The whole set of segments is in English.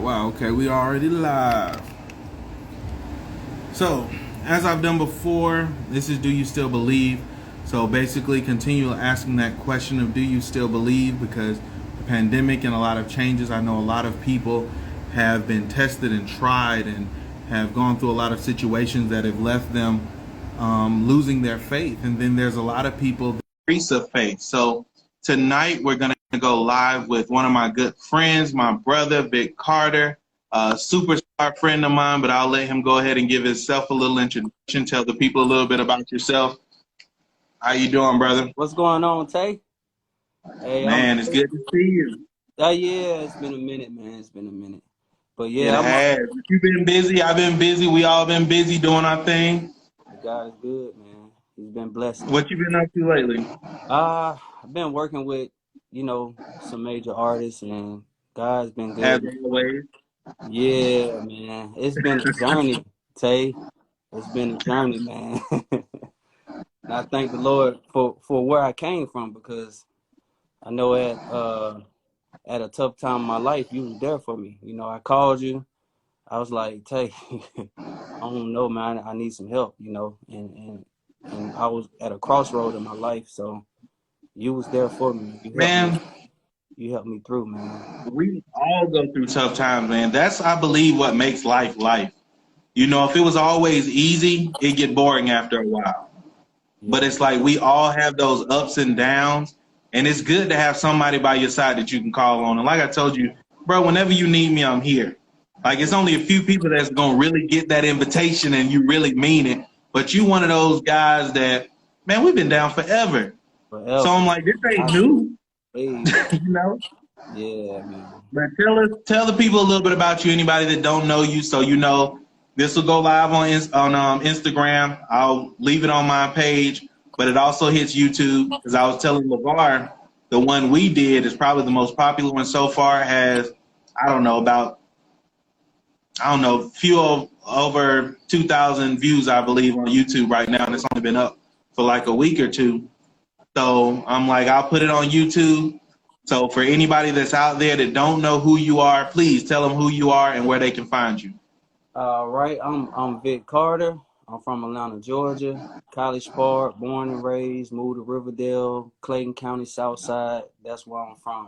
Wow, okay, we already live. So, as I've done before, this is Do You Still Believe? So basically continue asking that question of do you still believe, because the pandemic and a lot of changes, I know a lot of people have been tested and tried and have gone through a lot of situations that have left them losing their faith. And then there's a lot of people increase of faith. So tonight we're going to go live with one of my good friends, my brother, Vick Carter, a superstar friend of mine, but I'll let him go ahead and give himself a little introduction, tell the people a little bit about yourself. How you doing, brother? What's going on, Tay? Hey, Man, it's good to see you. yeah, it's been a minute, man. It's been a minute. But It yeah, has. You've been busy. I've been busy. We all been busy doing our thing. God is good, man. He's been blessing. What you been up to lately? I've been working with, some major artists, and God's been As good. always. Yeah, man. It's been a journey, Tay. It's been a journey, man. And I thank the Lord for where I came from, because I know at a tough time in my life, you was there for me. I called you. I was like, Tay, I don't know, man. I need some help, and I was at a crossroad in my life, so you was there for me. Man, You helped me through, man. we all go through tough times, man. That's, I believe, what makes life life. If it was always easy, it'd get boring after a while. But Yeah, it's like we all have those ups and downs, and it's good to have somebody by your side that you can call on. And like I told you, bro, whenever you need me, I'm here. Like, it's only a few people that's gonna really get that invitation and you really mean it. But you one of those guys that, man, we've been down forever. So forever. I'm like, this ain't new, Hey, you know? yeah, man. But tell the people a little bit about you, anybody that don't know you, so this will go live on Instagram. I'll leave it on my page, but it also hits YouTube, because I was telling LeVar, the one we did is probably the most popular one so far. Has, over 2,000 views, I believe, on YouTube right now, and it's only been up for like a week or two. So I'm like, I'll put it on YouTube. So for anybody that's out there that don't know who you are, please tell them who you are and where they can find you. Right. I'm Vick Carter. I'm from Atlanta, Georgia. College Park, born and raised, moved to Riverdale, Clayton County, South Side. That's where I'm from.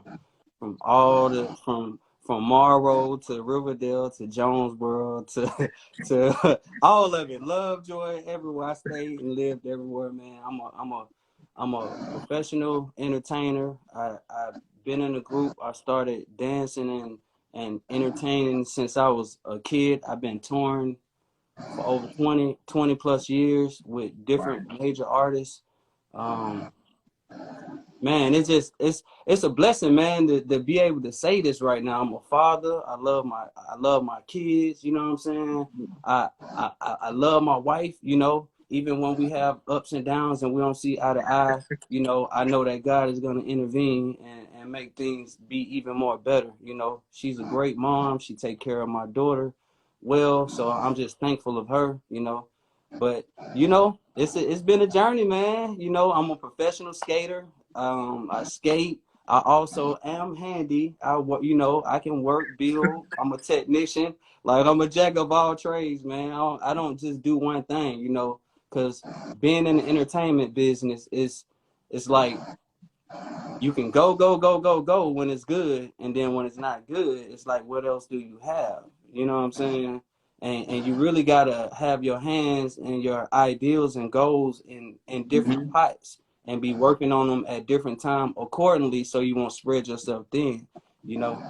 From Morrow to Riverdale to Jonesboro to to all of it. Lovejoy, everywhere. I stayed and lived everywhere, man. I'm a professional entertainer. I've been in a group. I started dancing and entertaining since I was a kid. I've been touring for over 20 plus years with different major artists. Um, Man, it's a blessing, man, to be able to say this right now. I'm a father. I love my kids. You know what I'm saying? I love my wife. Even when we have ups and downs and we don't see eye to eye. I know that God is going to intervene and make things be even more better. She's a great mom. She take care of my daughter well, so I'm just thankful of her. But it's been a journey, man. I'm a professional skater. I skate. I also am handy. I can work, build. I'm a technician. Like, I'm a jack of all trades, man. I don't just do one thing, because being in the entertainment business is, it's like you can go, go, go, go, go when it's good, and then when it's not good, it's like, what else do you have? You know what I'm saying? And you really gotta have your hands and your ideals and goals in different Mm-hmm. pots and be working on them at different time accordingly, so you won't spread yourself thin. You know?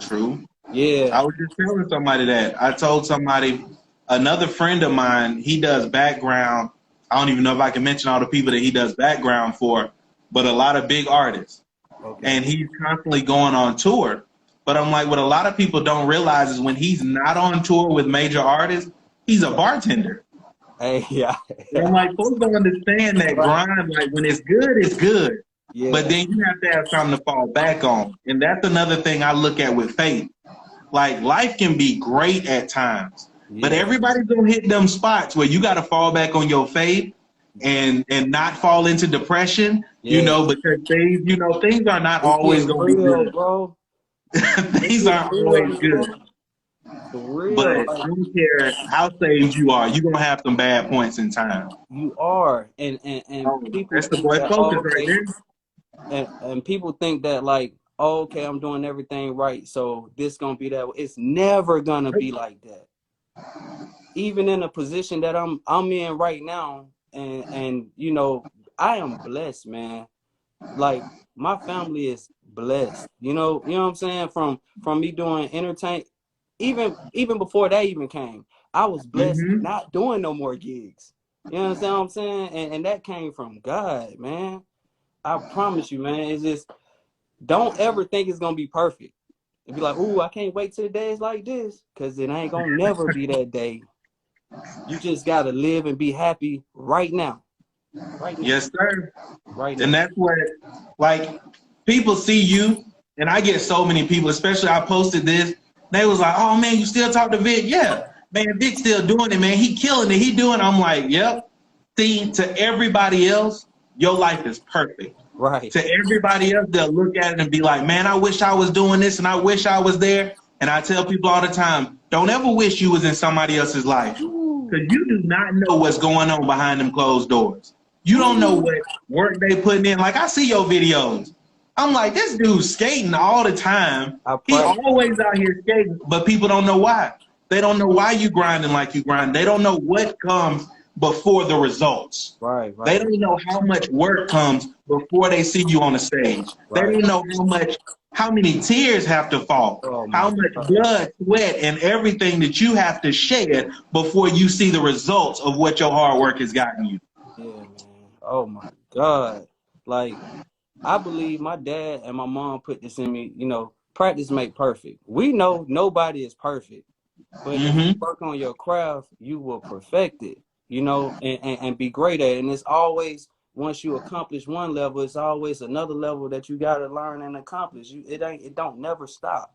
True. Yeah. I was just telling somebody that. I told somebody, another friend of mine, he does background. I don't even know if I can mention all the people that he does background for, but a lot of big artists. Okay. And he's constantly going on tour. But I'm like, what a lot of people don't realize is when he's not on tour with major artists, he's a bartender. Hey, yeah, And I'm yeah, like, folks don't understand that right. grind. Like, when it's good, it's good. But Yeah, then you have to have something to fall back on. And that's another thing I look at with faith. Like, life can be great at times, but yeah, everybody's gonna hit them spots where you got to fall back on your faith and not fall into depression, yeah. because things are not It's always getting gonna be real, good. bro. Things For aren't real, always good. man. For But real. I Like, don't care how saved you are, you're gonna have some bad points in time. you are. And Oh, people that's the think boy that, focus oh, right okay. there. And people think that like, oh, okay, I'm doing everything right, so this gonna be that way. It's never gonna be like that. Even in a position that I'm in right now, and you know, I am blessed, man. Like, my family is blessed. You know what I'm saying? From me doing entertain, even before that even came, I was blessed Mm-hmm. not doing no more gigs. You understand what I'm saying? And that came from God, man. I promise you, man. It's just, don't ever think it's gonna be perfect. And be like, ooh, I can't wait till the days like this, because it ain't gonna never be that day. You just gotta live and be happy right now. Right now. Yes, sir. Right And now. that's what, like, people see you, and I get so many people, especially I posted this. They was like, "Oh man, you still talk to Vic?" Yeah, man, Vic's still doing it, man. He killing it. He doing. I'm like, yep. See, to everybody else, your life is perfect. Right. To everybody else, they'll look at it and be like, "Man, I wish I was doing this, and I wish I was there." And I tell people all the time, don't ever wish you was in somebody else's life, Ooh. because you do not know what's going on behind them closed doors. You don't know Ooh. what work they putting in. Like, I see your videos. I'm like, this dude's skating all the time. I He pray. always out here skating, but people don't know why. They don't know why you grinding like you grind. They don't know what comes before the results. Right, They right, don't know how much work comes before they see you on the stage. They right. don't know how many tears have to fall, Oh how my much God. blood, sweat, and everything that you have to shed before you see the results of what your hard work has gotten you. Yeah, man. Oh my God. Like, I believe my dad and my mom put this in me, practice make perfect. We know nobody is perfect. But if you Mm-hmm. work on your craft, you will perfect it, and be great at it. And it's always, once you accomplish one level, it's always another level that you got to learn and accomplish. It don't never stop.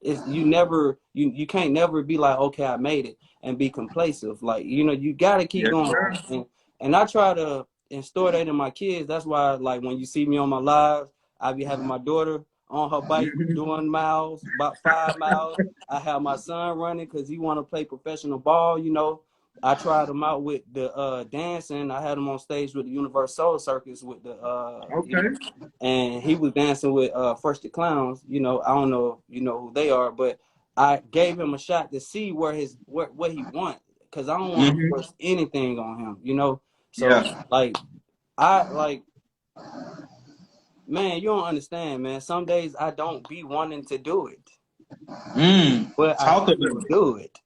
It's, you can't never be like, okay, I made it, and be complacent. Like, you got to keep Yes, going. sir. And I try to instill that in my kids. That's why, like, when you see me on my lives, I be having my daughter on her bike Mm-hmm. doing miles, about 5 miles. I have my son running because he want to play professional ball. I tried him out with the dancing. I had him on stage with the Universal Soul Circus with the Okay. and he was dancing with First the Clowns. I don't know if you know who they are, but I gave him a shot to see what he want, because I don't want to Mm-hmm. force anything on him. So, Yeah. like, I like, man, you don't understand, man. Some days I don't be wanting to do it, but I Talk about still it. do it.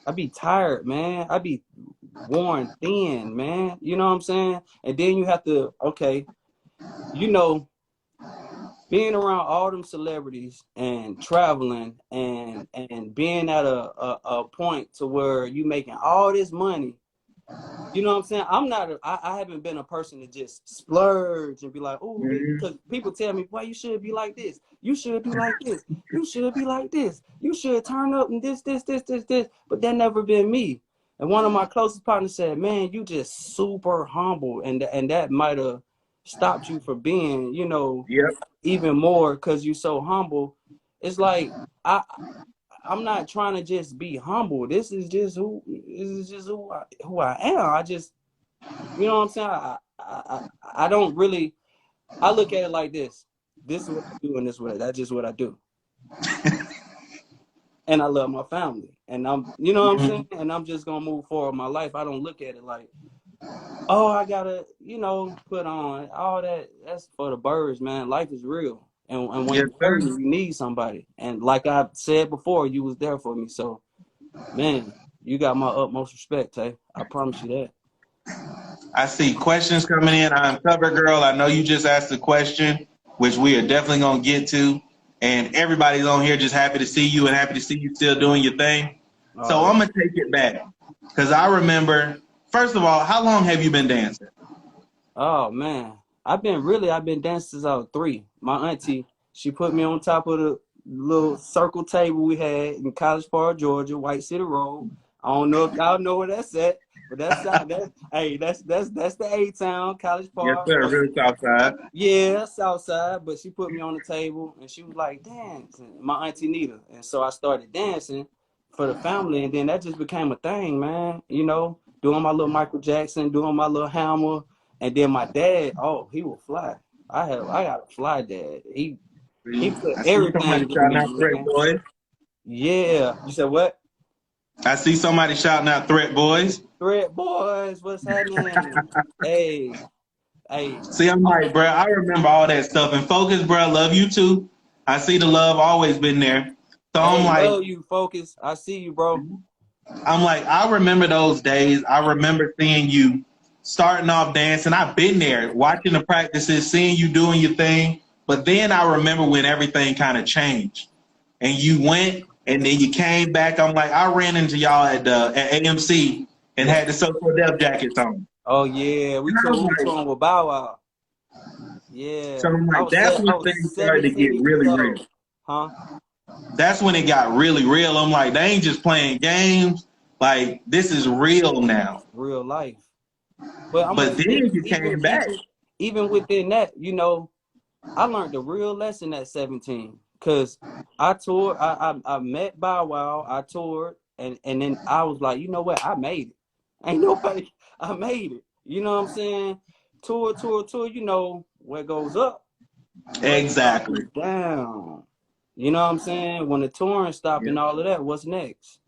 I be tired, man. I be worn thin, man. You know what I'm saying? And then you have to, okay, you know, being around all them celebrities and traveling and being at a point to where you making all this money. You know what I'm saying? I haven't been a person to just splurge and be like, oh, Mm-hmm. because people tell me, well, you should be like this. You should be like this. You should be like this. You should turn up and this. But that never been me. And one of my closest partners said, man, you just super humble. And that might have stopped you from being, Yep. even more because you're so humble. It's like, I'm not trying to just be humble. Who I am. I just, you know what I'm saying? I don't really, I look at it like this. This is what I do, and that's just what I do. And I love my family. And you know what I'm saying? Mm-hmm. And I'm just gonna move forward in my life. I don't look at it like, oh, I gotta, put on all that. That's for the birds, man. Life is real. And when Yes, you're sir. hurting, you need somebody. And like I said before, you was there for me. So, man, you got my utmost respect, Tay. I promise you that. I see questions coming in. I'm Cover Girl. I know you just asked a question, which we are definitely going to get to. And everybody's on here just happy to see you and happy to see you still doing your thing. So Oh, I'm going to take it back because I remember, first of all, how long have you been dancing? oh man. I've been dancing since I was 3. My auntie, she put me on top of the little circle table we had in College Park, Georgia, White City Road. I don't know if y'all know where that's at, but that's hey, that's the A-Town, College Yes, Park. sir. Real Southside. Yeah, Southside. But she put me on the table and she was like, dance. And my auntie Nita. And so I started dancing for the family. And then that just became a thing, man. You know, doing my little Michael Jackson, doing my little Hammer. And then my dad, oh, he will fly. I got a fly dad. He put I see somebody everything in shouting me, out threat man. boys. Yeah. You said what? I see somebody shouting out threat boys. Threat boys, what's happening? Hey, hey. See, I'm like, bro, I remember all that stuff. And Focus, bro, love you too. I see the love always been there. So Hey, love you, Focus. I see you, bro. I'm like, I remember those days. I remember seeing you starting off dancing. I've been there, watching the practices, seeing you doing your thing. But then I remember when everything kind of changed, and you went, and then you came back. I'm like, I ran into y'all at AMC and Yeah. had the social death jackets on. Oh yeah, we And I was toured like, with Bow Wow. Yeah, so I'm like, that's I when was things started to 17 get years really real. old. Huh? That's when it got really real. I'm like, they ain't just playing games. Like, this is real now. Real life. But I'm gonna But then say, you came back. even within that, you know, I learned the real lesson at 17. Cause I toured, I met Bow Wow, I toured, and then I was like, you know what, I made it. Ain't nobody, I made it. You know what I'm saying? Tour, you know, what goes up, what Exactly. comes down. You know what I'm saying? When the touring stopped Yeah. and all of that, what's next?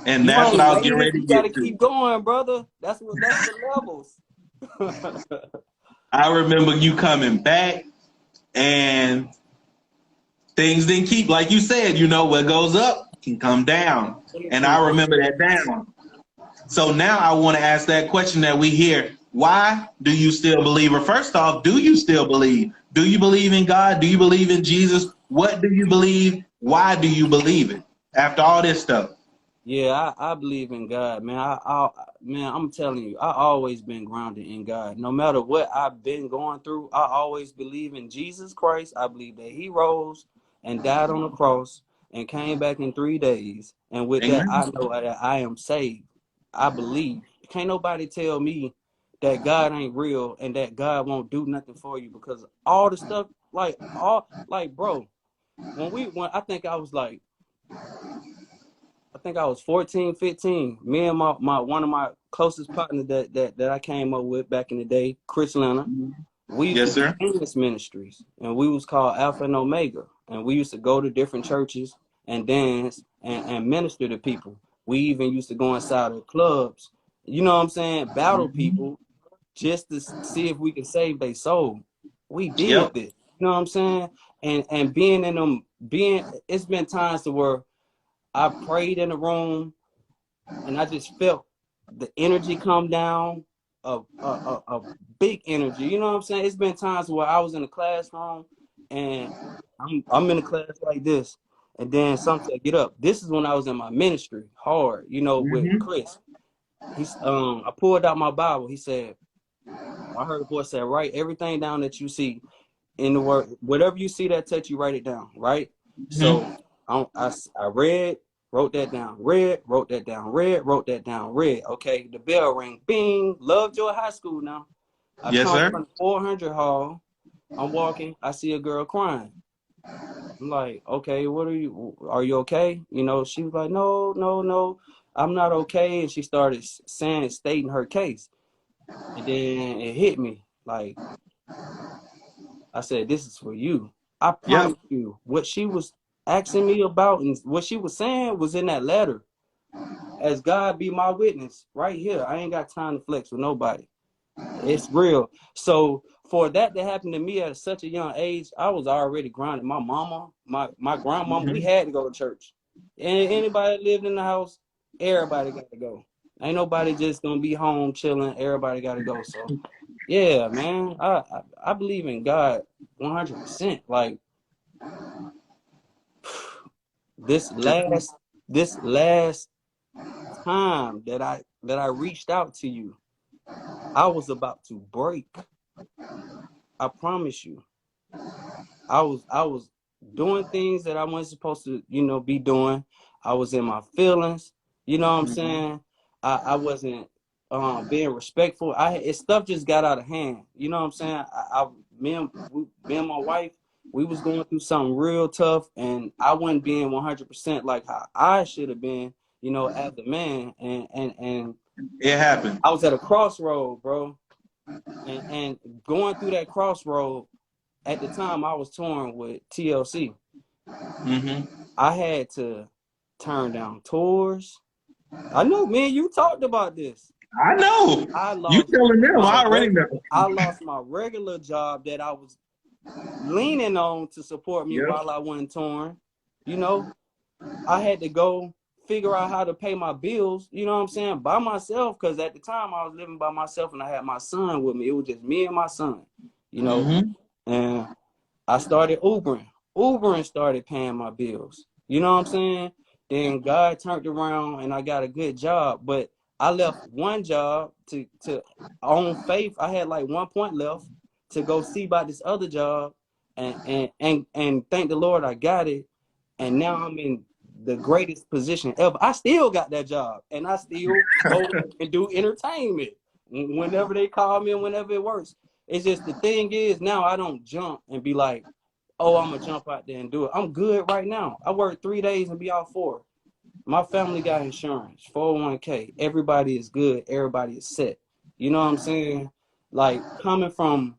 And You that's what ain't I was made getting it, ready you to gotta get to. keep going, brother. That's the levels. I remember you coming back and things didn't keep, like you said, you know, what goes up can come down. And I remember that down. So now I want to ask that question that we hear. Why do you still believe? Or first off, do you still believe? Do you believe in God? Do you believe in Jesus? What do you believe? Why do you believe it? After all this stuff. Yeah, I believe in God, man. Man, I'm telling you, I always been grounded in God. No matter what I've been going through, I always believe in Jesus Christ. I believe that He rose and died on the cross and came back in 3 days. And with that, Amen. I know that I am saved. I believe. Can't nobody tell me that God ain't real and that God won't do nothing for you, because all the stuff, bro, when I think I was 14, 15. Me and my one of my closest partners that I came up with back in the day, Chris Leonard, we used to Yes, do sir. dance ministries, and we was called Alpha and Omega. And we used to go to different churches and dance and minister to people. We even used to go inside of clubs, you know what I'm saying, battle people just to see if we could save their soul. We did Yep. this, you know what I'm saying? And being in them, it's been times to where I prayed in the room and I just felt the energy come down, a big energy. You know what I'm saying? It's been times where I was in the classroom and I'm in a class like this, and then some said, "Get up." This is when I was in my ministry, hard, you know, with Mm-hmm. Chris. I pulled out my Bible. He said, I heard a voice say, "Write everything down that you see in the word. Whatever you see that touch you, write it down." Right. So Mm-hmm. I read, wrote that down, read, wrote that down, read, wrote that down, read. Okay, the bell ring, bing, Lovejoy High School now. I Yes, come sir. from the 400 hall. I'm walking, I see a girl crying. I'm like, okay, are you okay? You know, she was like, no, no, no, I'm not okay. And she started stating her case. And then it hit me. Like, I said, this is for you. I Yep. promise you, what she was asking me about and what she was saying was in that letter. As God be my witness, right here. I ain't got time to flex with nobody. It's real. So for that to happen to me at such a young age, I was already grounded. My mama, my grandmama, we Mm-hmm. had to go to church. And anybody that lived in the house, everybody got to go. Ain't nobody just gonna be home chilling. Everybody got to go. So yeah, man, I believe in God 100%. Like this Just last time that I reached out to you, I was about to break. I promise you. I was doing things that I wasn't supposed to, be doing. I was in my feelings. You know what I'm saying? I wasn't being respectful. Stuff just got out of hand. You know what I'm saying? Me and my wife, we was going through something real tough, and I wasn't being 100% like how I should have been, you know, as a man. And It happened. I was at a crossroad, bro. And going through that crossroad, at the time I was touring with TLC. Mm-hmm. I had to turn down tours. I know, man, you talked about this. I know. I You lost telling them, I already know. I lost my regular job that I was leaning on to support me while I wasn't touring. You know, I had to go figure out how to pay my bills, you know what I'm saying, by myself, because at the time I was living by myself and I had my son with me. It was just me and my son, you know. Mm-hmm. And I started Ubering. Ubering started paying my bills. You know what I'm saying? Then God turned around and I got a good job. But I left one job to on faith. I had like 1 point left to go see about this other job. And thank the Lord I got it. And now I'm in the greatest position ever. I still got that job. And I still go and do entertainment whenever they call me and whenever it works. It's just the thing is now I don't jump and be like, oh, I'm going to jump out there and do it. I'm good right now. I work 3 days and be out 4. My family got insurance, 401k. Everybody is good. Everybody is set. You know what I'm saying? Like, coming from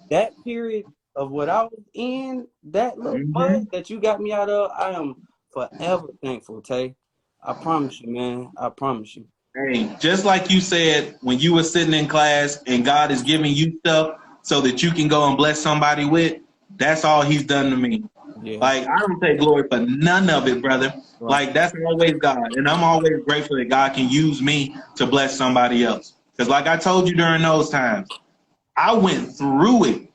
that period of what I was in, that little mud that you got me out of, I am forever thankful, Tay. I promise you, man. I promise you. Hey, just like you said, when you were sitting in class and God is giving you stuff so that you can go and bless somebody with, that's all he's done to me. Yeah. Like, I don't take glory for none of it, brother. Right. Like, that's always God. And I'm always grateful that God can use me to bless somebody else. Because like I told you during those times, I went through it.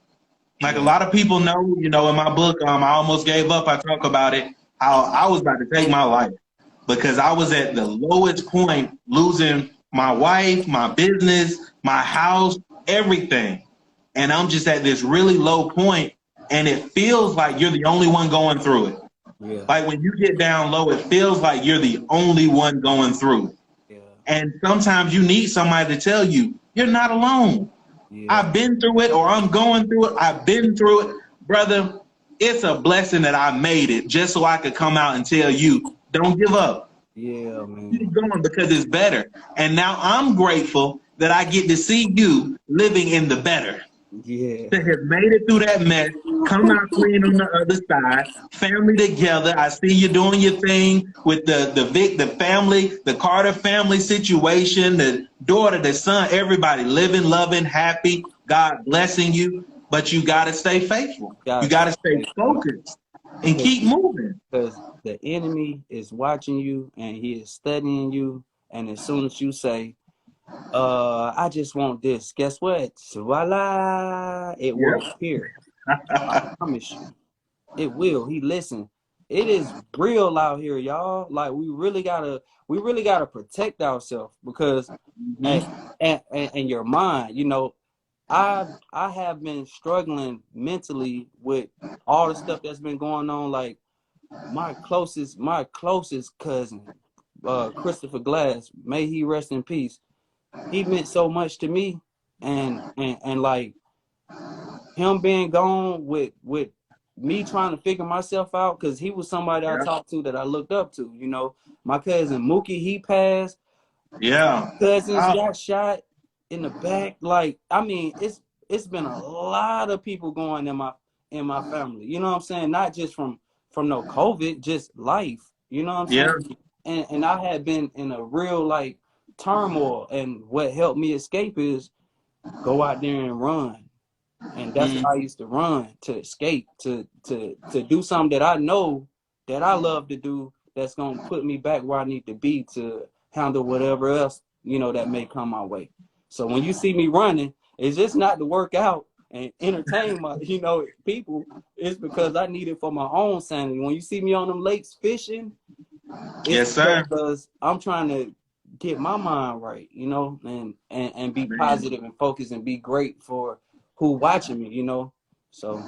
Like a lot of people know, you know, in my book, I almost gave up. I talk about it, how I was about to take my life because I was at the lowest point, losing my wife, my business, my house, everything. And I'm just at this really low point, and it feels like you're the only one going through it. Yeah. Like when you get down low, it feels like you're the only one going through it. Yeah. And sometimes you need somebody to tell you, you're not alone. Yeah. I've been through it, or I'm going through it. I've been through it. Brother, it's a blessing that I made it just so I could come out and tell you, don't give up. Yeah, man. Keep going because it's better. And now I'm grateful that I get to see you living in the better. Yeah. To have made it through that mess, come out clean on the other side, family together. I see you doing your thing with the Vick, the family, the Carter family situation, the daughter, the son, everybody living, loving, happy, God blessing you. But you got to stay faithful. You got to stay focused and keep moving. Because the enemy is watching you and he is studying you. And as soon as you say, I just want this, guess what? Voila, it will appear. I promise you. It will. Listen, it is real out here, y'all. Like we really gotta protect ourselves because and your mind, you know, I have been struggling mentally with all the stuff that's been going on. Like my closest cousin, Christopher Glass, may he rest in peace. He meant so much to me, and like him being gone with me trying to figure myself out, because he was somebody I talked to that I looked up to. You know, my cousin Mookie, he passed. Yeah, cousins got shot in the back. Like, I mean, it's been a lot of people going in my family. You know what I'm saying? Not just from no COVID, just life. You know what I'm saying? And I had been in a real like turmoil, and what helped me escape is go out there and run. And that's what I used to run, to escape, to do something that I know that I love to do, that's gonna put me back where I need to be to handle whatever else, you know, that may come my way. So when you see me running, it's just not to work out and entertain my, you know, people. It's because I need it for my own sanity. When you see me on them lakes fishing, it's because I'm trying to get my mind right, you know, and be positive and focused and be great for who watching me, you know. So,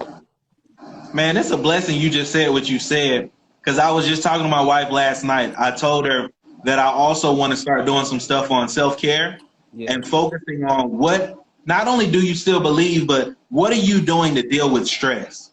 man, it's a blessing you just said what you said, because I was just talking to my wife last night. I told her that I also want to start doing some stuff on self-care Yeah. and focusing on what, not only do you still believe, but what are you doing to deal with stress?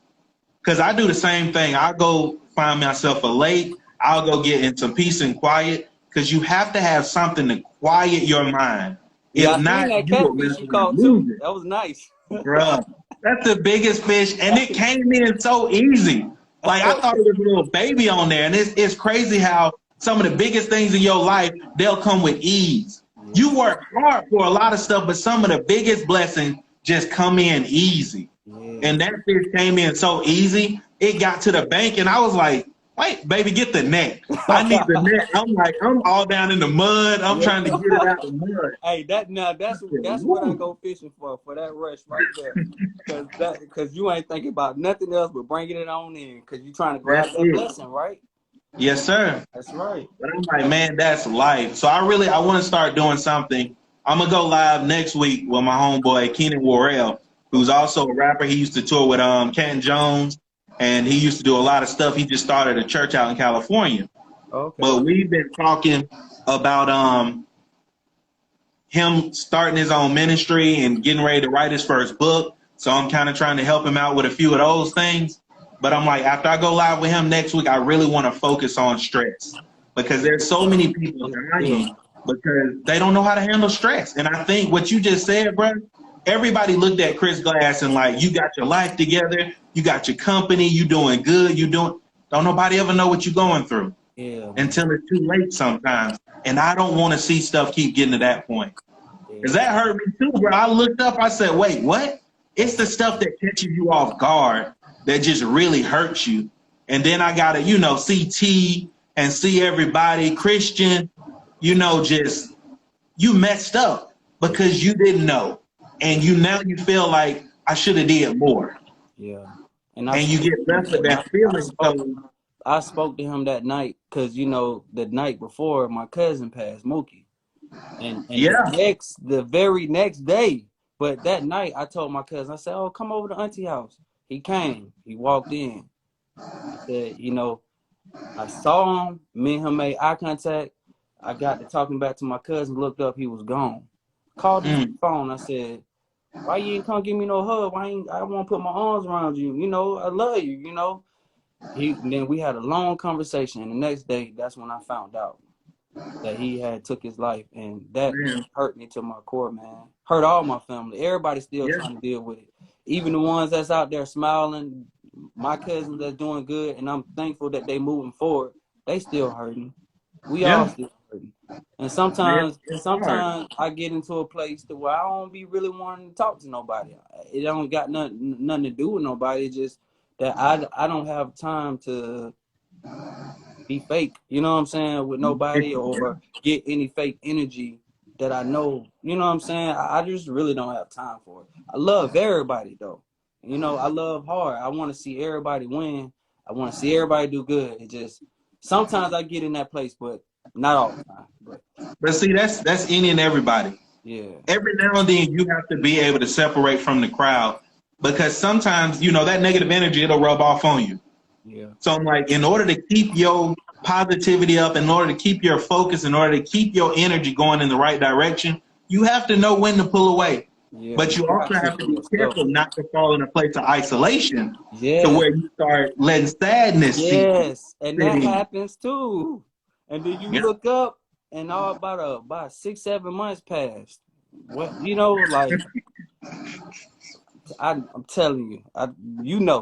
Because I do the same thing. I'll go find myself a lake. I'll go get in some peace and quiet because you have to have something to quiet your mind. Yeah, If I seen not, that you will catfish you mentally caught lose too. it. That was nice. Bruh, that's the biggest fish, and it came in so easy. Like I thought it was a little baby on there, and it's crazy how some of the biggest things in your life they'll come with ease. You work hard for a lot of stuff, but some of the biggest blessings just come in easy. Yeah. And that fish came in so easy, it got to the bank, and I was like, "Wait, baby, get the net. I need the net." I'm like, I'm all down in the mud. I'm trying to get it out the mud. Hey, that's what I go fishing for that rush right there. Cause you ain't thinking about nothing else but bringing it on in. Cause you trying to grab That's that it. blessing, right? Yes, sir. That's right. But I'm like, man, that's life. So I want to start doing something. I'm gonna go live next week with my homeboy Keenan Worrell, who's also a rapper. He used to tour with Canton Jones, and he used to do a lot of stuff. He just started a church out in California. Okay. But we've been talking about him starting his own ministry and getting ready to write his first book. So I'm kind of trying to help him out with a few of those things. But I'm like, after I go live with him next week, I really want to focus on stress because there's so many people dying because they don't know how to handle stress. And I think what you just said, bro, everybody looked at Chris Glass and like, you got your life together, you got your company, you doing good, don't nobody ever know what you're going through until it's too late sometimes. And I don't want to see stuff keep getting to that point. Because that hurt me too, bro. I looked up, I said, wait, what? It's the stuff that catches you off guard that just really hurts you. And then I got to, see T and see everybody, Christian, just, you messed up because you didn't know. And now you feel like I should have did more. Yeah. And you get left with that feeling. I spoke to him that night because, the night before my cousin passed, Mookie. And the very next day, but that night I told my cousin, I said, oh, come over to Auntie house. He came, he walked in. I said, I saw him, me and him made eye contact. I got to talking back to my cousin, looked up, he was gone. Called his phone, I said, why you ain't come give me no hug? I want to put my arms around you, I love you, Then we had a long conversation, and the next day, that's when I found out that he had took his life, and that hurt me to my core, man. Hurt all my family. Everybody's still trying to deal with it. Even the ones that's out there smiling, my cousins that's doing good, and I'm thankful that they moving forward, they still hurting. We all still hurting. And sometimes I get into a place to where I don't be really wanting to talk to nobody. It don't got nothing to do with nobody. It's just that I don't have time to be fake, you know what I'm saying, with nobody or get any fake energy that I know, you know what I'm saying? I just really don't have time for it. I love everybody though. I love hard. I want to see everybody win. I want to see everybody do good. It just sometimes I get in that place, but not all the time. But see, that's any and everybody. Yeah. Every now and then you have to be able to separate from the crowd because sometimes, that negative energy, it'll rub off on you. Yeah. So I'm like, in order to keep your positivity up, in order to keep your focus, in order to keep your energy going in the right direction, you have to know when to pull away. Yeah, but you also have to be careful not to fall in a place of isolation to where you start letting sadness and that happens too. And then you look up and all about 6-7 months passed. What I'm telling you,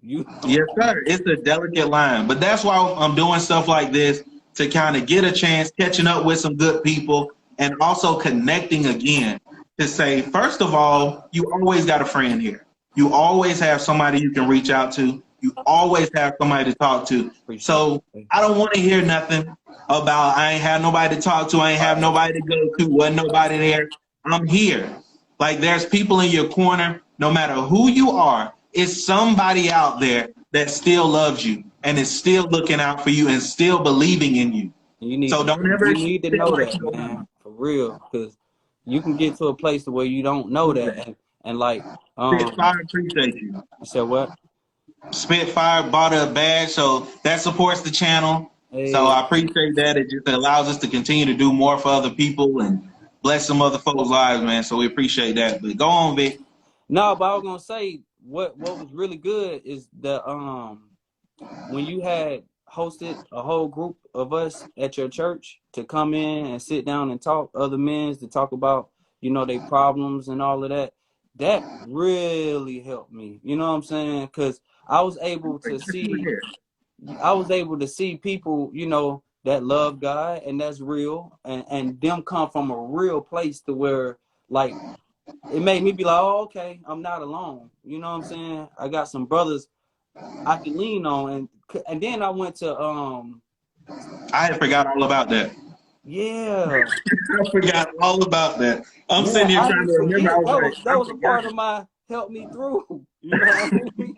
Yes, sir. It's a delicate line. But that's why I'm doing stuff like this to kind of get a chance, catching up with some good people, and also connecting again to say, first of all, you always got a friend here. You always have somebody you can reach out to. You always have somebody to talk to. So I don't want to hear nothing about I ain't have nobody to talk to. I ain't have nobody to go to. Wasn't nobody there. I'm here. Like there's people in your corner, no matter who you are. It's somebody out there that still loves you and is still looking out for you and still believing in you. You need to know that, man, for real, because you can get to a place where you don't know that, and like Spitfire appreciate you. You said what? Spitfire bought a badge, so that supports the channel. So Hey, I appreciate that. It just allows us to continue to do more for other people and bless some other folks' lives, man. So we appreciate that. But go on, Vic. no, but I was gonna say what was really good is the when you had hosted a whole group of us at your church to come in and sit down and talk, other men to talk about, their problems and all of that, that really helped me. You know what I'm saying? Because I was able to see, people, that love God and that's real, and them come from a real place to where, like, it made me be like, oh, okay, I'm not alone. You know what I'm saying? I got some brothers I can lean on, and then I went to I had forgot all about that. yeah, I forgot all about that. I'm yeah, sitting here I trying didn't to remember. I forget. was like, That I was a forgot. part of my help me through. You know what I mean?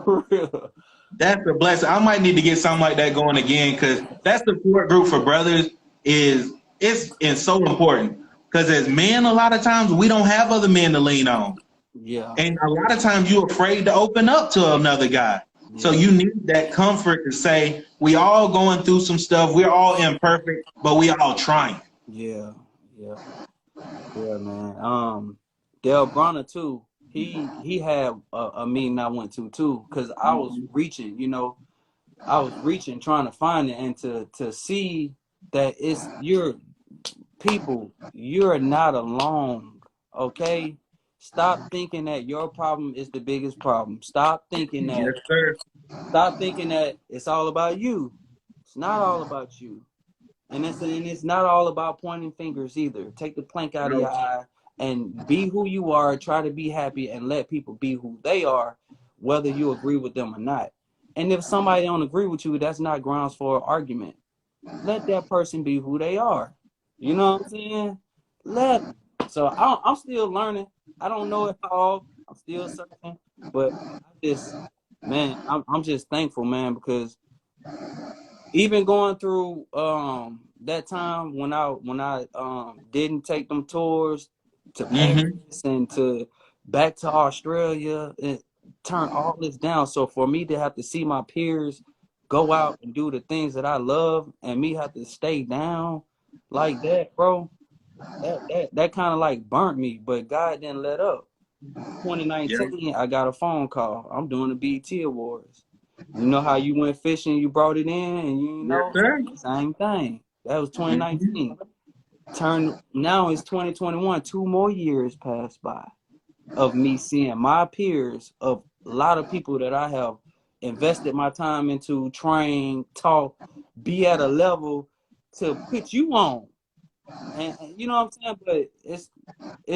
For real. That's a blessing. I might need to get something like that going again because that support group for brothers it's so important. Because as men, a lot of times we don't have other men to lean on. Yeah, And a lot of times you're afraid to open up to another guy. So yeah, you need that comfort to say, we all going through some stuff. We're all imperfect, but we all trying. yeah, yeah, yeah, man. Dale Bronner too. He had a meeting I went to too, because I was reaching. I was reaching, trying to find it, and to see that you're not alone, okay? Stop thinking that your problem is the biggest problem. Yes, sir. Stop thinking that it's all about you. It's not all about you. And it's not all about pointing fingers either. Take the plank out of No. your eye and be who you are, try to be happy and let people be who they are, whether you agree with them or not. And if somebody don't agree with you, that's not grounds for an argument. Let that person be who they are. You know what I'm saying? Let them. So I'm still learning. I don't know it all. I'm still searching, but I'm just thankful, man, because even going through that time when I didn't take them tours to Mm-hmm. Paris and to back to Australia, it turned all this down. So for me to have to see my peers go out and do the things that I love and me have to stay down like that, bro, that kind of like burnt me, but God didn't let up. Yeah. 2019, I got a phone call. I'm doing the BET Awards. You know how you went fishing, you brought it in, and Yes, sir. same thing. That was Mm-hmm. 2019. Now it's 2021. 2 more years passed by of me seeing my peers, of a lot of people that I have invested my time into, train, talk, be at a level to put you on. And you know what I'm saying? But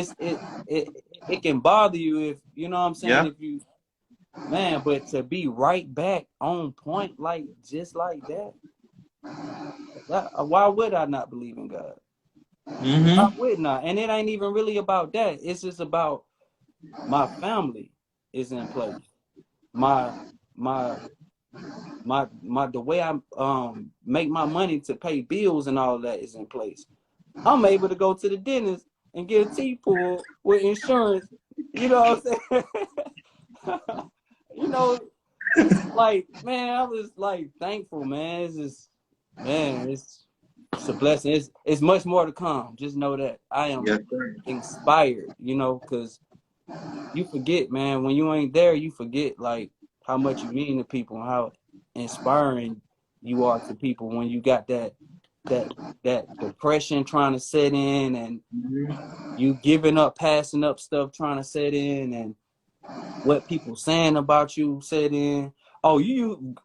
it can bother you if you know what I'm saying, Yeah. if you man, but to be right back on point, like just like that, why would I not believe in God? Why Mm-hmm. would not? And it ain't even really about that. It's just about my family is in place. My my my the way I make my money to pay bills and all of that is in place. I'm able to go to the dentist and get a teeth pulled with insurance. You know what I'm saying? you know, it's like, man, I was like thankful, man. It's just, man, it's a blessing. It's much more to come. Just know that I am Yes, sir. inspired, because you forget, man, when you ain't there, you forget like how much you mean to people and how inspiring you are to people when you got that that depression trying to set in, and Mm-hmm. you giving up, passing up stuff trying to set in, and what people saying about you set in. Oh,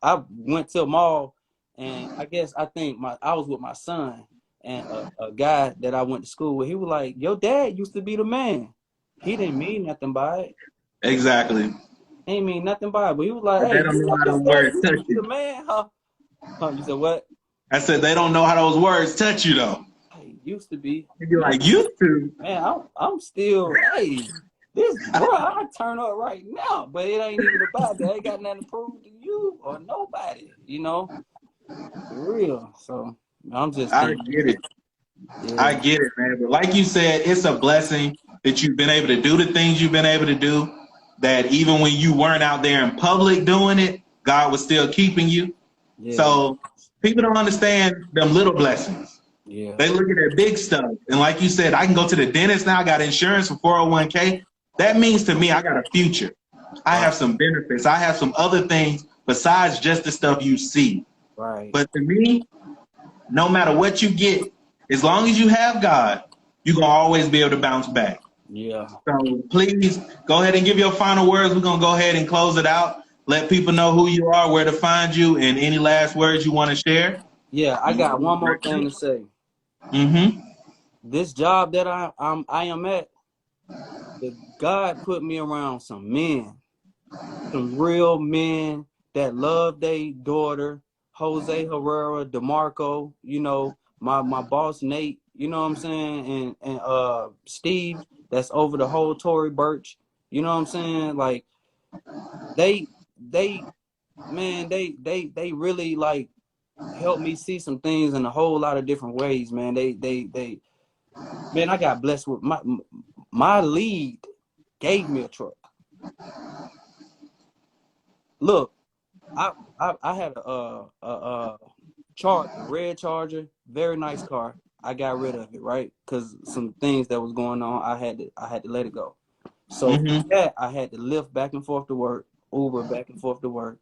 I went to a mall, and I was with my son and a guy that I went to school with. He was like, "Your dad used to be the man." He didn't mean nothing by it. Exactly. He ain't mean nothing by it. But he was like, But "Hey, they don't you know know how your those dad words used to touch be the you. man, huh?" Huh? You said what? I said they don't know how those words touch you though. Hey, used to be, You'd be man. like, used to. Man, I'm still, hey, bro, I turn up right now, but it ain't even about that. I ain't got nothing to prove to you or nobody, for real. So I'm just I thankful. get it. I Yeah, get it, man. But like you said, it's a blessing that you've been able to do the things you've been able to do. That even when you weren't out there in public doing it, God was still keeping you. Yeah. So people don't understand them little blessings. Yeah. They look at that big stuff. And like you said, I can go to the dentist now. I got insurance for 401k. That means to me, I got a future. I Right. have some benefits. I have some other things besides just the stuff you see. Right. But to me, no matter what you get, as long as you have God, you're going to always be able to bounce back. Yeah. So please go ahead and give your final words. We're going to go ahead and close it out. Let people know who you are, where to find you, and any last words you want to share. Yeah. I got one more thing to say. Mm-hmm. This job that I am at, God put me around some men, some real men that love their daughter, Jose Herrera, DeMarco, you know, my boss Nate, you know what I'm saying, and Steve, that's over the whole Tory Burch, you know what I'm saying? Like they man, they really like helped me see some things in a whole lot of different ways, man. They man, I got blessed with my lead gave me a truck. Look, I had a Charger, red Charger, very nice car. I got rid of it, right? Because some things that was going on, I had to let it go. So Mm-hmm. yeah, I had to lift back and forth to work, Uber back and forth to work.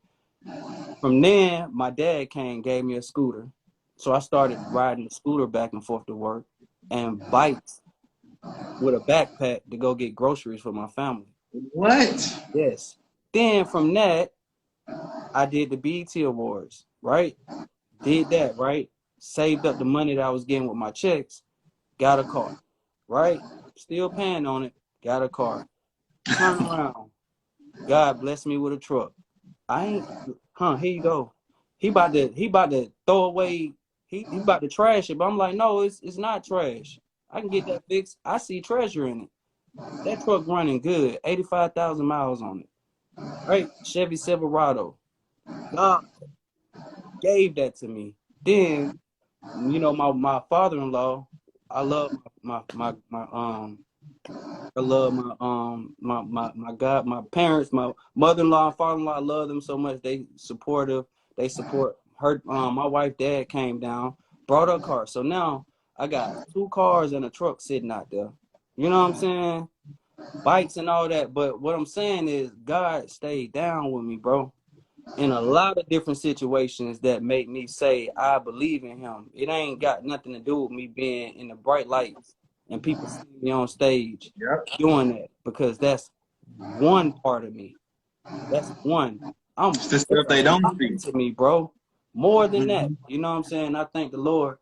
From then, my dad came, gave me a scooter. So I started riding the scooter back and forth to work and bikes with a backpack to go get groceries for my family. What? Yes. Then from that, I did the BET Awards, right? Did that, right? Saved up the money that I was getting with my checks, got a car, right? Still paying on it, got a car. Turn around. God blessed me with a truck. I ain't, here you go. He about to throw away, he about to trash it, but I'm like, no, it's not trash. I can get that fixed. I see treasure in it. That truck running good, 85,000 miles on it, right? Chevy Silverado. God gave that to me. Then, you know, my father-in-law, I love I love my God, my parents, my mother-in-law, father-in-law, I love them so much. They supportive. They support her. My wife, dad came down, brought her car. So now I got 2 cars and a truck sitting out there. You know what I'm saying? Bikes and all that. But what I'm saying is God stayed down with me, bro, in a lot of different situations that make me say I believe in him. It ain't got nothing to do with me being in the bright lights and people seeing me on stage Yep. doing that, because that's one part of me. That's one. It's the It's stuff a they don't lot see. to me, bro. More than that. Mm-hmm. You know what I'm saying? I thank the Lord.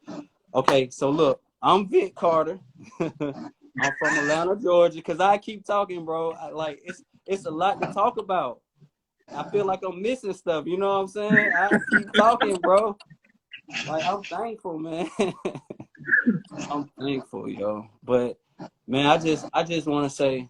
Okay, so look, I'm Vick Carter. I'm from Atlanta, Georgia. Cause I keep talking, bro. It's a lot to talk about. I feel like I'm missing stuff. You know what I'm saying? I keep talking, bro. Like, I'm thankful, man. I'm thankful, yo. But man, I just want to say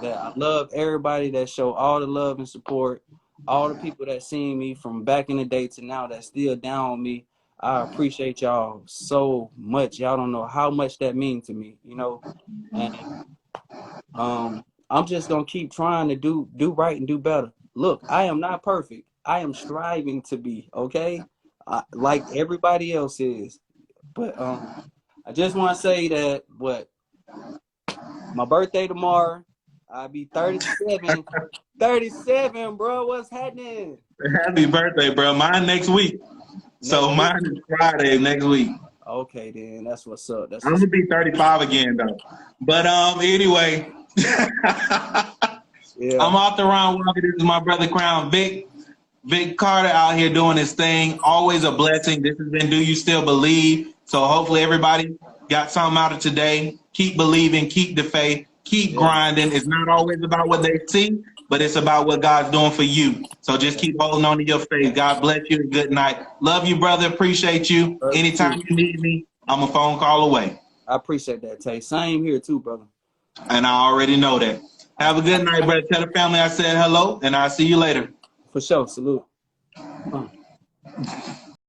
that I love everybody that show all the love and support. All the people that seen me from back in the day to now that still down on me. I appreciate y'all so much. Y'all don't know how much that means to me, you know. And I'm just gonna keep trying to do right and do better. Look, I am not perfect. I am striving to be, okay? Like everybody else is. But I just want to say that my birthday tomorrow, I'll be 37. 37, bro. What's happening? Happy birthday, bro. Mine next week. Next So week? mine is Friday next week. Okay, then that's what's up. That's I'm what's gonna be 35 again though. But anyway, yeah. I'm off the round walking. This is my brother Crown Vic. Vic Carter out here doing his thing. Always a blessing. This has been Do You Still Believe? So hopefully everybody got something out of today. Keep believing, keep the faith, keep Yeah. grinding. It's not always about what they see, but it's about what God's doing for you. So just keep holding on to your faith. God bless you and good night. Love you, brother. Appreciate you. Love you Anytime too. you need me, I'm a phone call away. I appreciate that, Tay. Same here too, brother. And I already know that. Have a good night, brother. Tell the family I said hello, and I'll see you later. For sure. Salute.